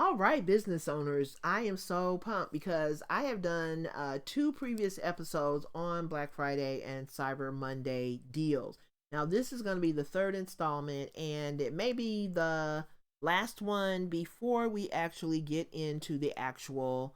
All right, business owners, I am so pumped because I have done two previous episodes on Black Friday and Cyber Monday deals. Now, this is going to be the third installment, and it may be the last one before we actually get into the actual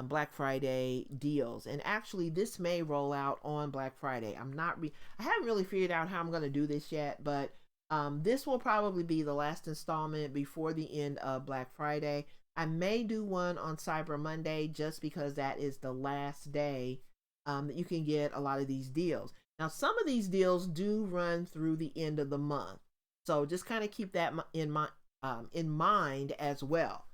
Black Friday deals. And actually, this may roll out on Black Friday. I haven't really figured out how I'm going to do this yet, but this will probably be the last installment before the end of Black Friday. I may do one on Cyber Monday just because that is the last day that you can get a lot of these deals. Now, some of these deals do run through the end of the month, so just kind of keep that in mind as well.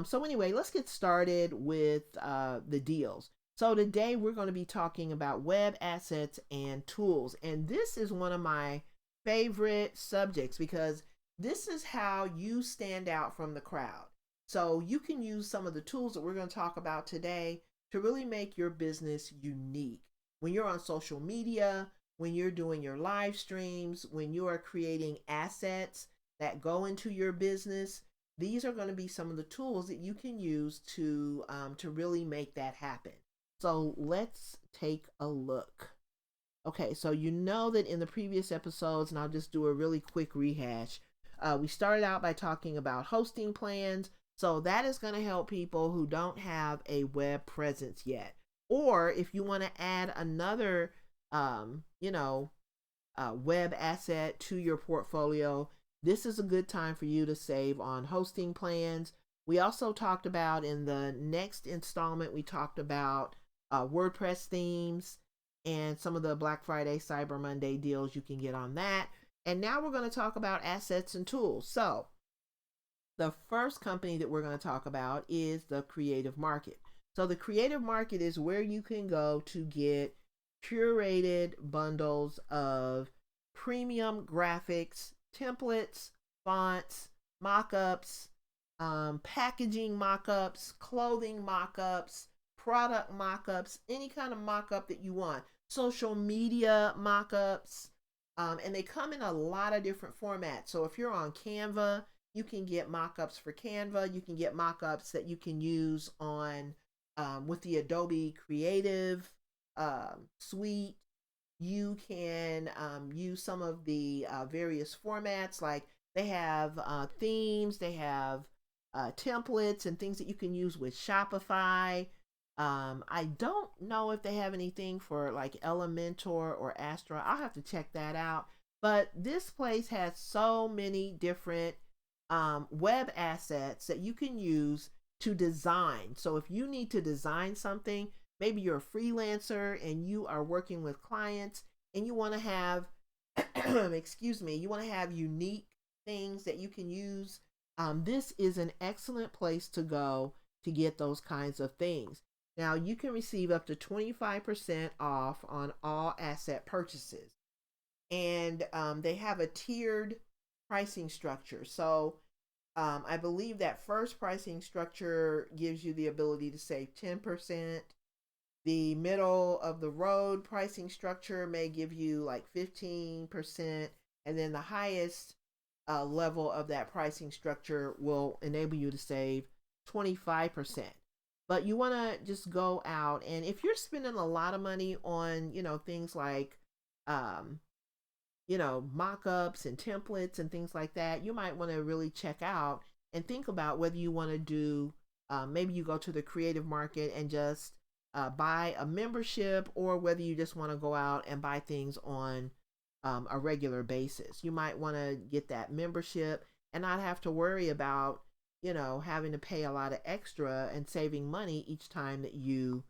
So anyway, let's get started with the deals. So today we're going to be talking about web assets and tools, and this is one of my favorite subjects because this is how you stand out from the crowd. So you can use some of the tools that we're going to talk about today to really make your business unique. When you're on social media, when you're doing your live streams, when you are creating assets that go into your business, these are going to be some of the tools that you can use to really make that happen. So let's take a look. Okay, so you know that in the previous episodes, and I'll just do a really quick rehash, we started out by talking about hosting plans. So that is going to help people who don't have a web presence yet. Or if you want to add another, web asset to your portfolio, this is a good time for you to save on hosting plans. We also talked about in the next installment, we talked about WordPress themes and some of the Black Friday, Cyber Monday deals you can get on that. And now we're going to talk about assets and tools. So, the first company that we're going to talk about is the Creative Market. So, the Creative Market is where you can go to get curated bundles of premium graphics, templates, fonts, mockups, packaging mockups, clothing mockups, product mockups, any kind of mockup that you want, social media mockups, and they come in a lot of different formats. So if you're on Canva, you can get mockups for Canva. You can get mockups that you can use on with the Adobe Creative Suite. You can use some of the various formats, like they have themes, they have templates and things that you can use with Shopify. I don't know if they have anything for like Elementor or Astra. I'll have to check that out. But this place has so many different web assets that you can use to design. So if you need to design something, maybe you're a freelancer and you are working with clients and you want to have, you want to have unique things that you can use. This is an excellent place to go to get those kinds of things. Now, you can receive up to 25% off on all asset purchases. And they have a tiered pricing structure. So I believe that first pricing structure gives you the ability to save 10%. The middle of the road pricing structure may give you like 15%. And then the highest level of that pricing structure will enable you to save 25%. But you want to just go out, and if you're spending a lot of money on things like mock-ups and templates and things like that, you might want to really check out and think about whether you want to do maybe you go to the Creative Market and just buy a membership, or whether you just want to go out and buy things on a regular basis. You might want to get that membership and not have to worry about having to pay a lot of extra and saving money each time that you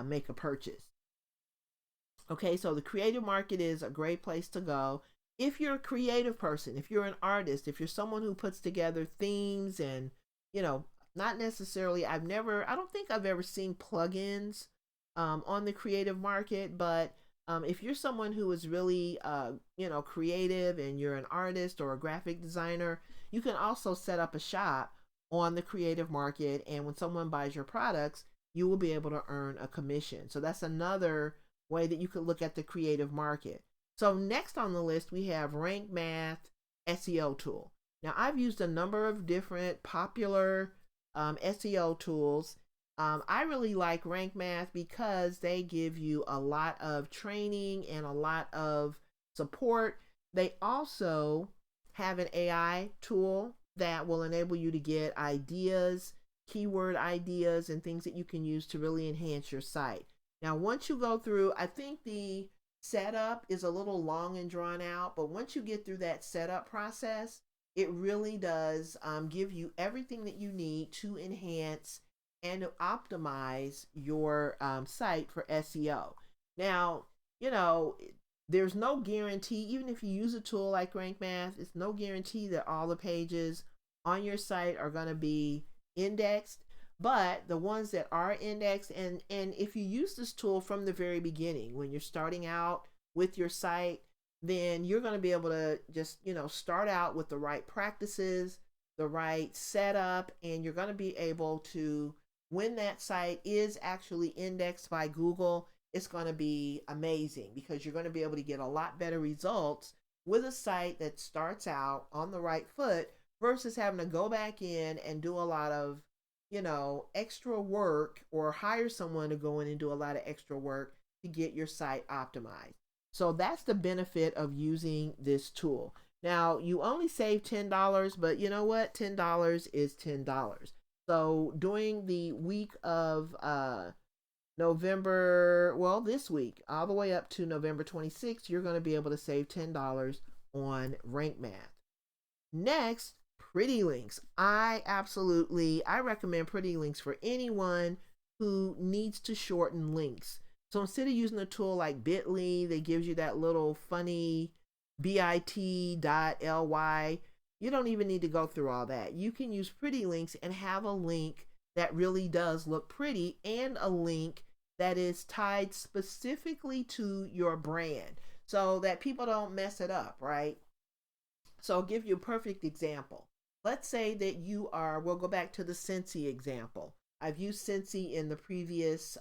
make a purchase. Okay, so the Creative Market is a great place to go. If you're a creative person, if you're an artist, if you're someone who puts together themes and, not necessarily, I don't think I've ever seen plugins on the Creative Market, but if you're someone who is really, creative and you're an artist or a graphic designer, you can also set up a shop on the Creative Market, and when someone buys your products, you will be able to earn a commission. So that's another way that you could look at the Creative Market. So next on the list, we have Rank Math SEO tool. Now, I've used a number of different popular SEO tools. I really like Rank Math because they give you a lot of training and a lot of support. They also have an AI tool that will enable you to get ideas, keyword ideas, and things that you can use to really enhance your site. Now, once you go through, I think the setup is a little long and drawn out, but once you get through that setup process, it really does give you everything that you need to enhance and to optimize your site for SEO. Now, you know, there's no guarantee, even if you use a tool like Rank Math, it's no guarantee that all the pages on your site are going to be indexed. But the ones that are indexed, and if you use this tool from the very beginning, when you're starting out with your site, then you're going to be able to just, start out with the right practices, the right setup, and you're going to be able to, when that site is actually indexed by Google, it's going to be amazing because you're going to be able to get a lot better results with a site that starts out on the right foot versus having to go back in and do a lot of, extra work, or hire someone to go in and do a lot of extra work to get your site optimized. So that's the benefit of using this tool. Now, you only save $10, but you know what? $10 is $10. So during the week of November, well, this week, all the way up to November 26th, you're going to be able to save $10 on Rank Math. Next, Pretty Links. I recommend Pretty Links for anyone who needs to shorten links. So instead of using a tool like Bitly that gives you that little funny bit.ly, you don't even need to go through all that. You can use Pretty Links and have a link that really does look pretty, and a link that is tied specifically to your brand so that people don't mess it up, right? So I'll give you a perfect example. Let's say that we'll go back to the Scentsy example. I've used Scentsy in the previous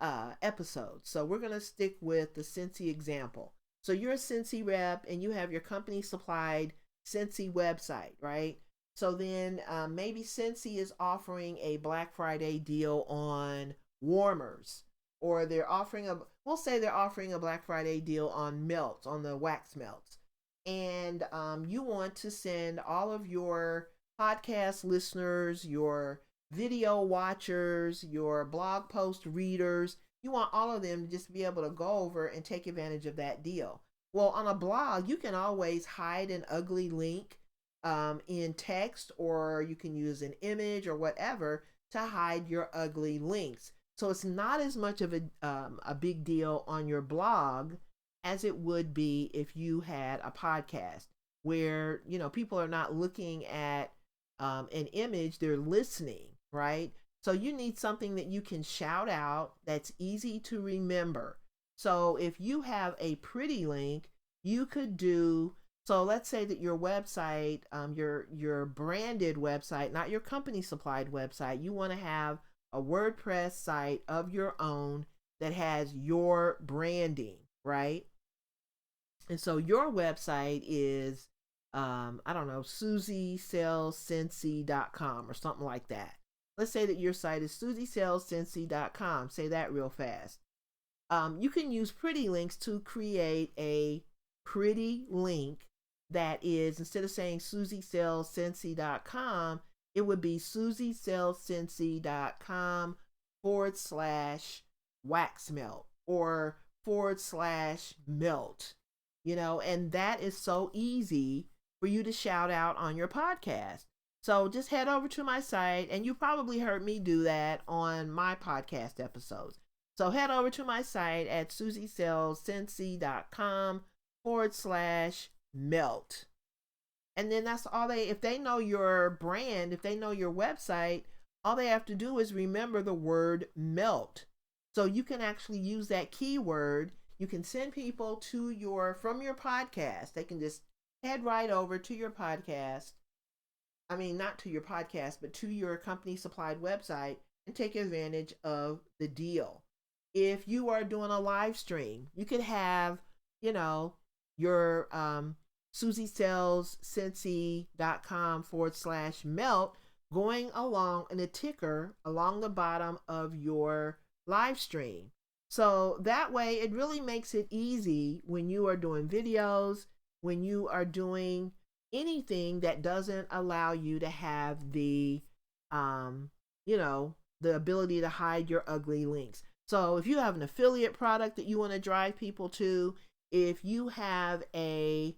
episode. So we're going to stick with the Scentsy example. So you're a Scentsy rep and you have your company supplied Scentsy website, right? So then maybe Scentsy is offering a Black Friday deal on warmers, or we'll say they're offering a Black Friday deal on melts, on the wax melts. And you want to send all of your podcast listeners, your video watchers, your blog post readers, you want all of them to just be able to go over and take advantage of that deal. Well, on a blog, you can always hide an ugly link in text, or you can use an image or whatever to hide your ugly links. So it's not as much of a big deal on your blog as it would be if you had a podcast where, people are not looking at an image, they're listening, right? So you need something that you can shout out that's easy to remember. So if you have a pretty link, you could do, so let's say that your website, your branded website, not your company supplied website, you want to have a WordPress site of your own that has your branding, right? And so your website is, SusieSellsScentsy.com or something like that. Let's say that your site is SusieSellsScentsy.com. Say that real fast. You can use Pretty Links to create a pretty link that is, instead of saying SusieSellsScentsy.com, it would be SusieSellsScentsy.com /wax melt or /melt. And that is so easy for you to shout out on your podcast. So just head over to my site, and you probably heard me do that on my podcast episodes. So head over to my site at SusieSellsScentsy.com /melt. And then that's all if they know your brand, if they know your website, all they have to do is remember the word melt. So you can actually use that keyword. You can send people from your podcast. They can just head right over to your podcast. I mean, not to your podcast, but to your company supplied website and take advantage of the deal. If you are doing a live stream, you could have, your SusieSellsScentsy.com /melt going along in a ticker along the bottom of your live stream. So that way, it really makes it easy when you are doing videos, when you are doing anything that doesn't allow you to have um, the ability to hide your ugly links. So if you have an affiliate product that you want to drive people to, if you have a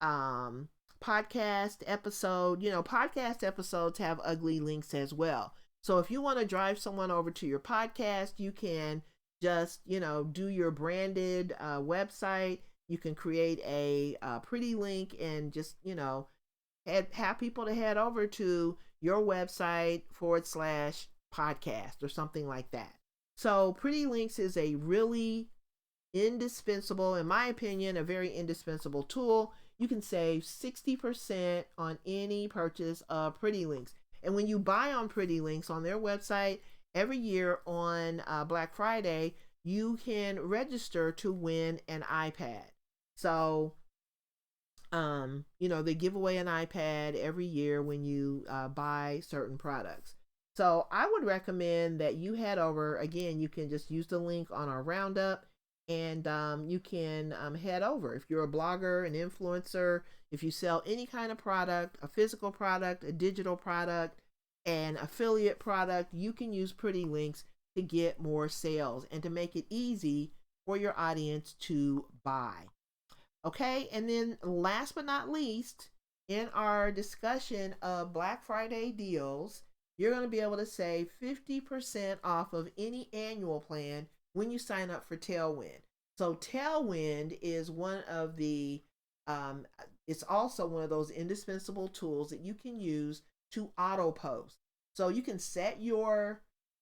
podcast episode, podcast episodes have ugly links as well. So if you want to drive someone over to your podcast, you can just, do your branded website. You can create a pretty link and just, have people to head over to your website /podcast or something like that. So Pretty Links is a really indispensable, in my opinion, a very indispensable tool. You can save 60% on any purchase of Pretty Links. And when you buy on Pretty Links on their website, every year on Black Friday, you can register to win an iPad. So, they give away an iPad every year when you buy certain products. So I would recommend that you head over. Again, you can just use the link on our roundup, and you can head over. If you're a blogger, an influencer, if you sell any kind of product, a physical product, a digital product, an affiliate product, you can use Pretty Links to get more sales and to make it easy for your audience to buy. Okay, and then last but not least, in our discussion of Black Friday deals, you're going to be able to save 50% off of any annual plan when you sign up for Tailwind. So Tailwind is one of the, it's also one of those indispensable tools that you can use to auto post. So you can set your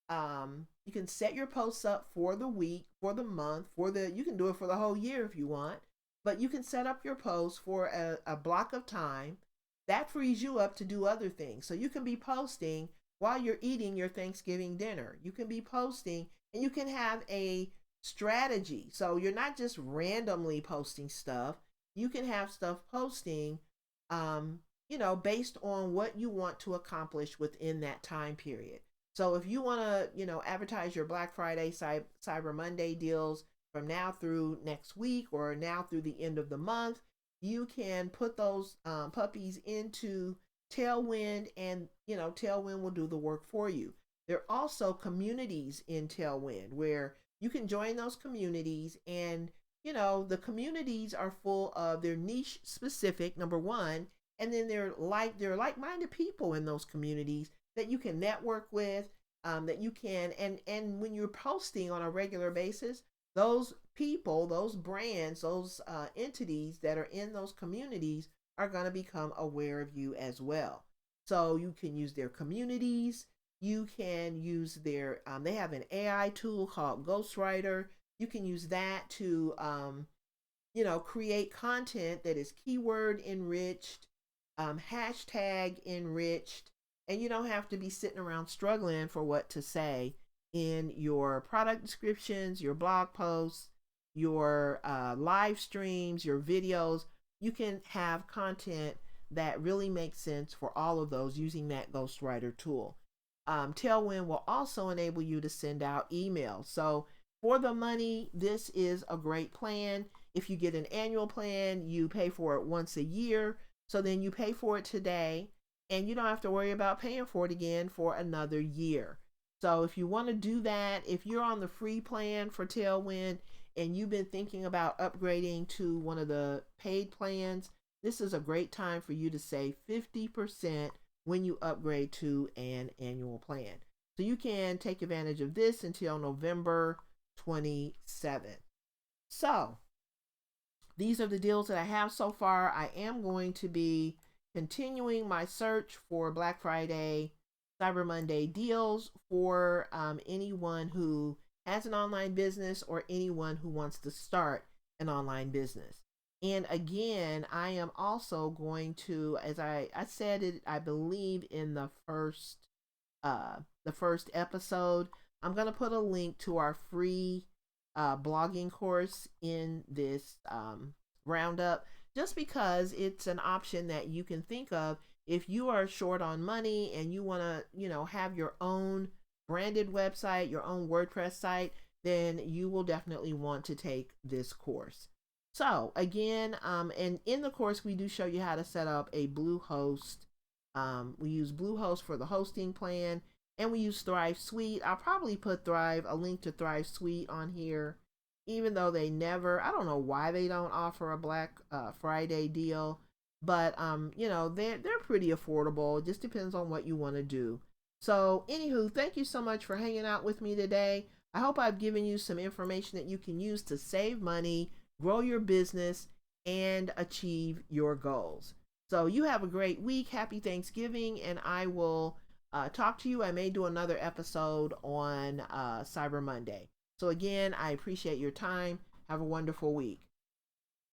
posts up for the week, for the month, you can do it for the whole year if you want, but you can set up your posts for a block of time. That frees you up to do other things. So you can be posting while you're eating your Thanksgiving dinner. You can be posting, and you can have a strategy. So you're not just randomly posting stuff. You can have stuff posting, based on what you want to accomplish within that time period. So if you want to, advertise your Black Friday, Cyber Monday deals from now through next week or now through the end of the month, you can put those puppies into Tailwind, and Tailwind will do the work for you. There are also communities in Tailwind where you can join those communities, and the communities are full of, they're niche specific, number one, and then they're like-minded people in those communities that you can network with, that you can, and when you're posting on a regular basis, those people, those brands, those entities that are in those communities are going to become aware of you as well. So you can use their communities. You can use their, they have an AI tool called Ghostwriter. You can use that to, create content that is keyword enriched, hashtag enriched, and you don't have to be sitting around struggling for what to say in your product descriptions, your blog posts, your live streams, your videos. You can have content that really makes sense for all of those using that Ghostwriter tool. Tailwind will also enable you to send out emails. So for the money, this is a great plan. If you get an annual plan, you pay for it once a year. So then you pay for it today, and you don't have to worry about paying for it again for another year. So if you want to do that, if you're on the free plan for Tailwind and you've been thinking about upgrading to one of the paid plans, this is a great time for you to save 50% when you upgrade to an annual plan. So you can take advantage of this until November 27th. So these are the deals that I have so far. I am going to be continuing my search for Black Friday, Cyber Monday deals for anyone who has an online business or anyone who wants to start an online business. And again, I am also going to, as I said it, I believe in the first episode, I'm going to put a link to our free blogging course in this roundup, just because it's an option that you can think of if you are short on money and you want to, have your own branded website, your own WordPress site, then you will definitely want to take this course. So again, and in the course, we do show you how to set up a Bluehost. We use Bluehost for the hosting plan, and we use Thrive Suite. I'll probably put a link to Thrive Suite on here, even though I don't know why they don't offer a Black Friday deal, but they're pretty affordable. It just depends on what you want to do. So anywho, thank you so much for hanging out with me today. I hope I've given you some information that you can use to save money, grow your business, and achieve your goals. So you have a great week. Happy Thanksgiving, and I will talk to you. I may do another episode on Cyber Monday. So again, I appreciate your time. Have a wonderful week.